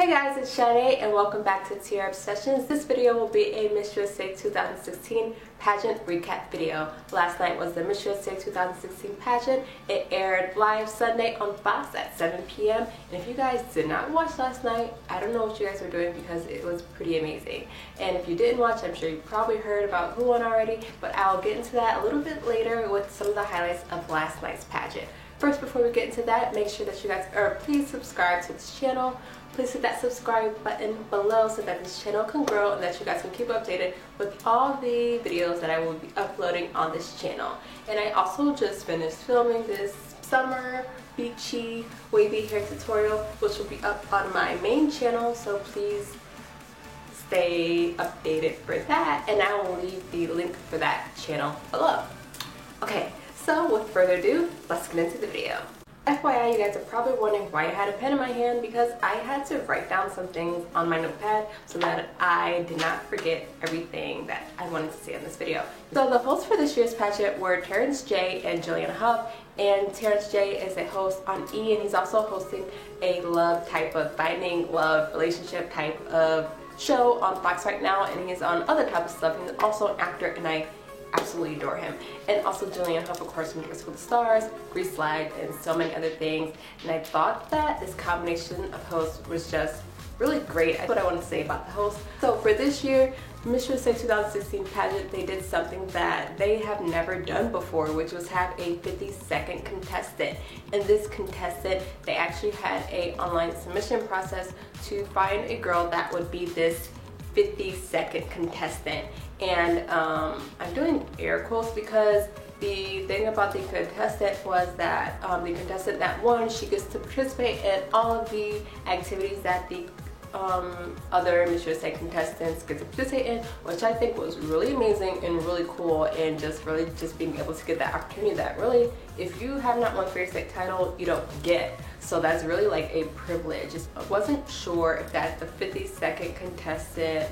Hey guys, it's Shanae and welcome back to TR Obsessions. This video will be a Miss USA 2016 pageant recap video. Last night was the Miss USA 2016 pageant. It aired live Sunday on Fox at 7 p.m. And if you guys did not watch last night, I don't know what you guys were doing because it was pretty amazing. And if you didn't watch, I'm sure you probably heard about who won already, but I'll get into that a little bit later with some of the highlights of last night's pageant. First, before we get into that, make sure that you guys please subscribe to this channel. Please hit that subscribe button below so that this channel can grow and that you guys can keep updated with all the videos that I will be uploading on this channel. And I also just finished filming this summer beachy wavy hair tutorial, which will be up on my main channel, so please stay updated for that, and I will leave the link for that channel below. Okay, so with further ado, let's get into the video. FYI, you guys are probably wondering why I had a pen in my hand, because I had to write down some things on my notepad so that I did not forget everything that I wanted to say in this video. So the hosts for this year's pageant were Terrence J and Jillian Huff, and Terrence J is a host on E, and he's also hosting a love type of finding love relationship type of show on Fox right now, and he's on other type of stuff. He's also an actor, and I absolutely adore him. And also Jillian Huff, of course, from Dancing with the Stars, Grease Live, and so many other things. And I thought that this combination of hosts was just really great. That's what I want to say about the hosts. So for this year, Miss USA 2016 pageant, they did something that they have never done before, which was have a 50-second contestant. And this contestant, they actually had a online submission process to find a girl that would be this 50-second contestant. And I'm doing air quotes because the thing about the contestant was that the contestant that won, she gets to participate in all of the activities that the other Miss USA contestants get to participate in, which I think was really amazing and really cool, and just being able to get that opportunity that really, if you have not won for your state title, you don't get. So that's really like a privilege. I wasn't sure if that the 50-second contestant,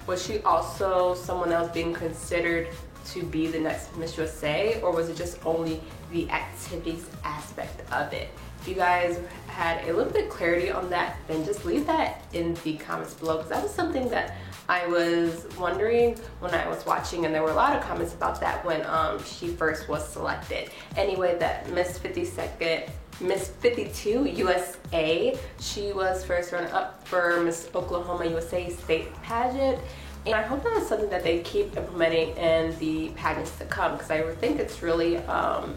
was she also someone else being considered to be the next Miss USA, or was it just only the activities aspect of it? If you guys had a little bit of clarity on that, then just leave that in the comments below, because that was something that I was wondering when I was watching, and there were a lot of comments about that when she first was selected. Anyway, that Miss 52 USA, she was first runner-up for Miss Oklahoma USA state pageant, and I hope that is something that they keep implementing in the pageants to come, because I think it's really a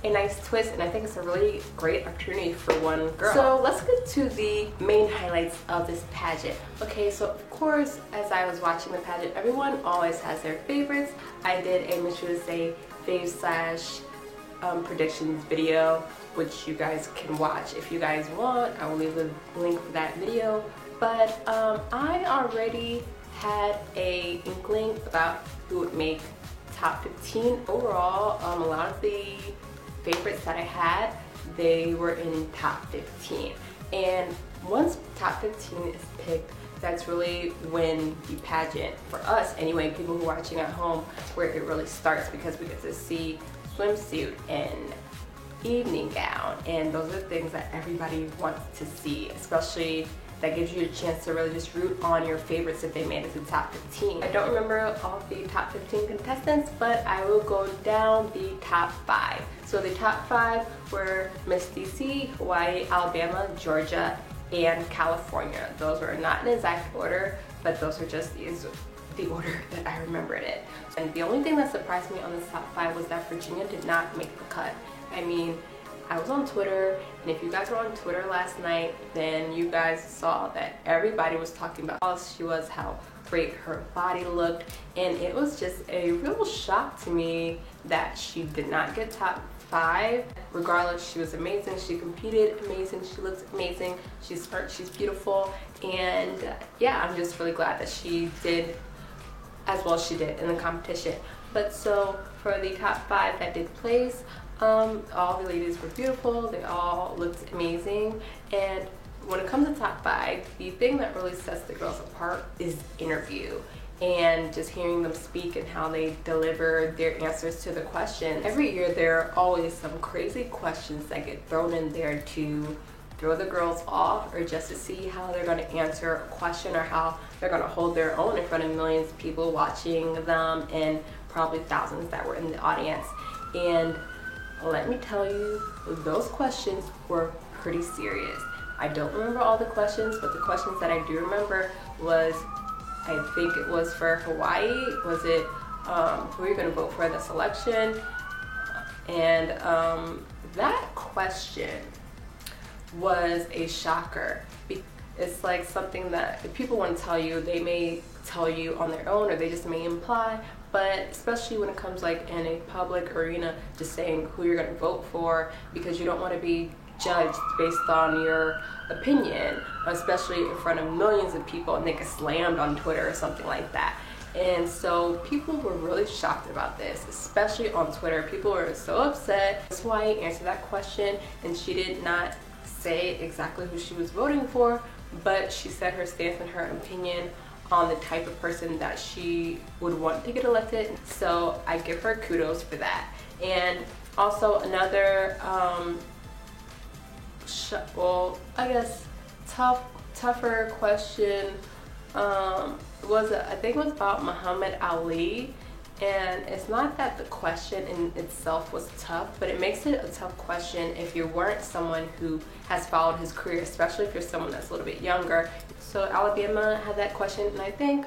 nice twist, and I think it's a really great opportunity for one girl. So let's get to the main highlights of this pageant. Okay, so of course, as I was watching the pageant, everyone always has their favorites. I did a Miss USA fave / predictions video, which you guys can watch if you guys want. I will leave the link for that video. But I already had a inkling about who would make top 15 overall. A lot of the favorites that I had, they were in top 15. And once top 15 is picked, that's really when the pageant, for us anyway, people who are watching at home, where it really starts, because we get to see swimsuit and evening gown, and those are things that everybody wants to see, especially that gives you a chance to really just root on your favorites if they made it to top 15. I don't remember all of the top 15 contestants, but I will go down the top 5. So the top 5 were Miss DC, Hawaii, Alabama, Georgia, and California. Those were not in exact order, but those are just the order that I remembered it. And the only thing that surprised me on this top 5 was that Virginia did not make the cut. I mean, I was on Twitter, and if you guys were on Twitter last night, then you guys saw that everybody was talking about how she was, how great her body looked, and it was just a real shock to me that she did not get top 5. Regardless, she was amazing, she competed amazing, she looked amazing, she's smart, she's beautiful, and yeah, I'm just really glad that she did as well as she did in the competition. But so for the top 5 that did place, all the ladies were beautiful, they all looked amazing, and when it comes to top 5, the thing that really sets the girls apart is interview, and just hearing them speak and how they deliver their answers to the questions. Every year there are always some crazy questions that get thrown in there to throw the girls off or just to see how they're going to answer a question or how they're going to hold their own in front of millions of people watching them and probably thousands that were in the audience. And let me tell you, those questions were pretty serious. I don't remember all the questions, but the questions that I do remember was, I think it was for Hawaii. Was it who are you going to vote for this election? And that question was a shocker. It's like something that if people want to tell you, they may tell you on their own or they just may imply, but especially when it comes like in a public arena, just saying who you're going to vote for, because you don't want to be judged based on your opinion, especially in front of millions of people and they get slammed on Twitter or something like that. And so people were really shocked about this, especially on Twitter. People were so upset. That's why I answered that question, and she did not say exactly who she was voting for, but she said her stance and her opinion on the type of person that she would want to get elected. So I give her kudos for that. And also another, well, I guess tougher question I think it was about Muhammad Ali. And it's not that the question in itself was tough, but it makes it a tough question if you weren't someone who has followed his career, especially if you're someone that's a little bit younger. So Alabama had that question, and I think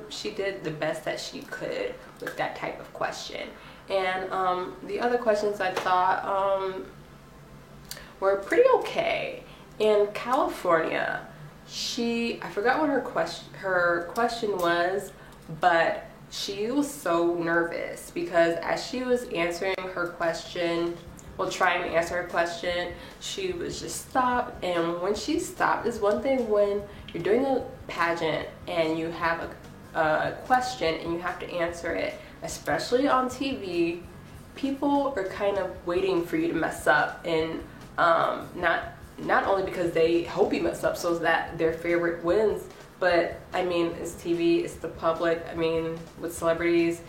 she did the best that she could with that type of question. And the other questions I thought were pretty okay. In California, I forgot what her question was, but she was so nervous because as she was answering her question, trying to answer her question, she was just stopped. And when she stopped, is one thing when you're doing a pageant and you have a question and you have to answer it, especially on TV, people are kind of waiting for you to mess up, and not only because they hope you mess up so that their favorite wins, but I mean, it's TV, it's the public. I mean, with celebrities,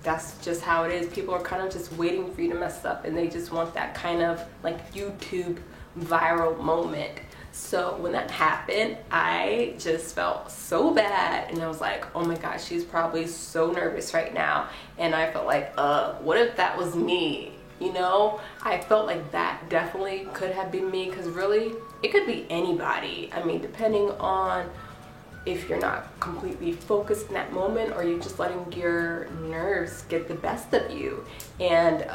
that's just how it is. People are kind of just waiting for you to mess up, and they just want that kind of like YouTube viral moment. So when that happened, I just felt so bad, and I was like, oh my gosh, she's probably so nervous right now. And I felt like, what if that was me? You know, I felt like that definitely could have been me, because really, it could be anybody. I mean, depending on if you're not completely focused in that moment or you're just letting your nerves get the best of you. And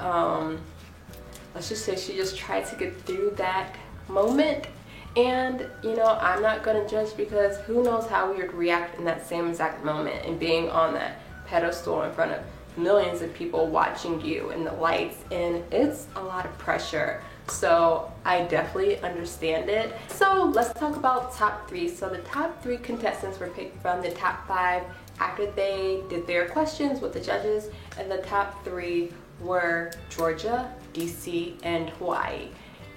let's just say she just tried to get through that moment. And, you know, I'm not going to judge, because who knows how we would react in that same exact moment, and being on that pedestal in front of millions of people watching you and the lights, and it's a lot of pressure. So I definitely understand it. So let's talk about top 3. So the top 3 contestants were picked from the top 5 after they did their questions with the judges, and the top 3 were Georgia, DC, and Hawaii.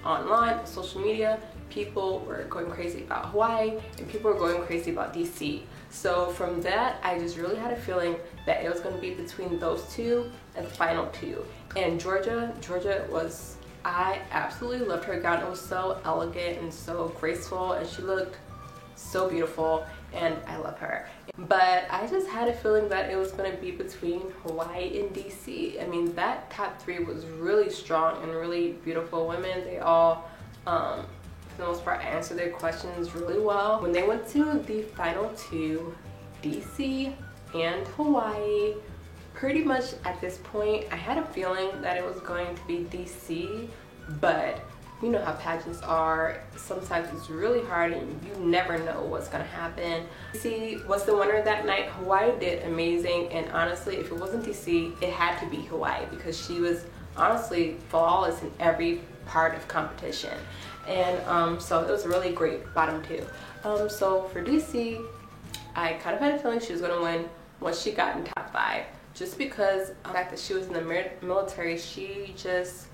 Online, social media, people were going crazy about Hawaii and people were going crazy about DC. So from that, I just really had a feeling that it was going to be between those two and the final 2. And Georgia was, I absolutely loved her gown. It was so elegant and so graceful, and she looked so beautiful, and I love her. But I just had a feeling that it was going to be between Hawaii and DC. I mean, that top 3 was really strong and really beautiful women. They all, for the most part, answered their questions really well. When they went to the final 2, DC and Hawaii, pretty much at this point, I had a feeling that it was going to be DC, but you know how pageants are. Sometimes it's really hard and you never know what's gonna happen. DC was the winner that night. Hawaii did amazing, and honestly, if it wasn't DC, it had to be Hawaii, because she was honestly flawless in every part of competition. And so it was a really great bottom 2. So for DC, I kind of had a feeling she was gonna win once she got in top 5, just because of the fact that she was in the military. She just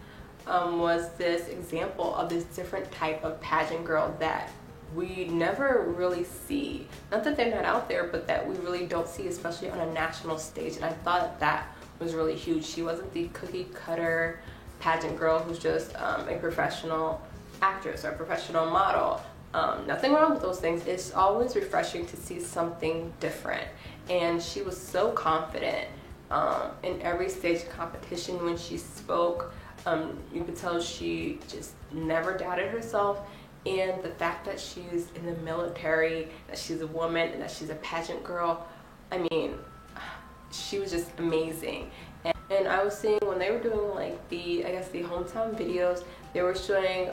was this example of this different type of pageant girl that we never really see. Not that they're not out there, but that we really don't see, especially on a national stage. And I thought that was really huge. She wasn't the cookie cutter pageant girl who's just a professional actress or a professional model. Nothing wrong with those things. It's always refreshing to see something different. And she was so confident in every stage of competition when she spoke. You could tell she just never doubted herself. And the fact that she's in the military, that she's a woman, and that she's a pageant girl, I mean, she was just amazing. And I was seeing when they were doing like the hometown videos, they were showing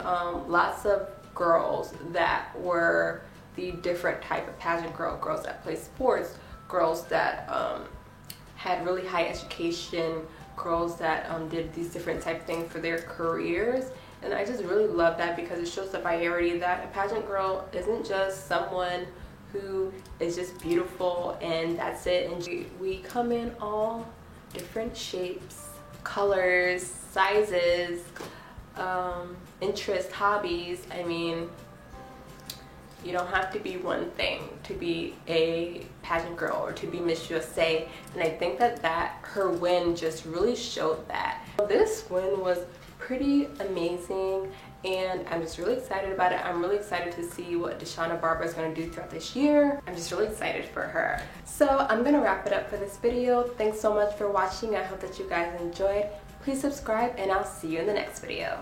lots of girls that were the different type of pageant girls that play sports, girls that had really high education, girls that did these different type of things for their careers. And I just really love that because it shows the variety that a pageant girl isn't just someone who is just beautiful and that's it. And we come in all different shapes, colors, sizes, interests, hobbies. I mean, you don't have to be one thing to be a pageant girl or to be Miss USA. And I think that her win just really showed that. This win was pretty amazing, and I'm just really excited about it. I'm really excited to see what Deshauna Barber is going to do throughout this year. I'm just really excited for her. So I'm going to wrap it up for this video. Thanks so much for watching. I hope that you guys enjoyed. Please subscribe, and I'll see you in the next video.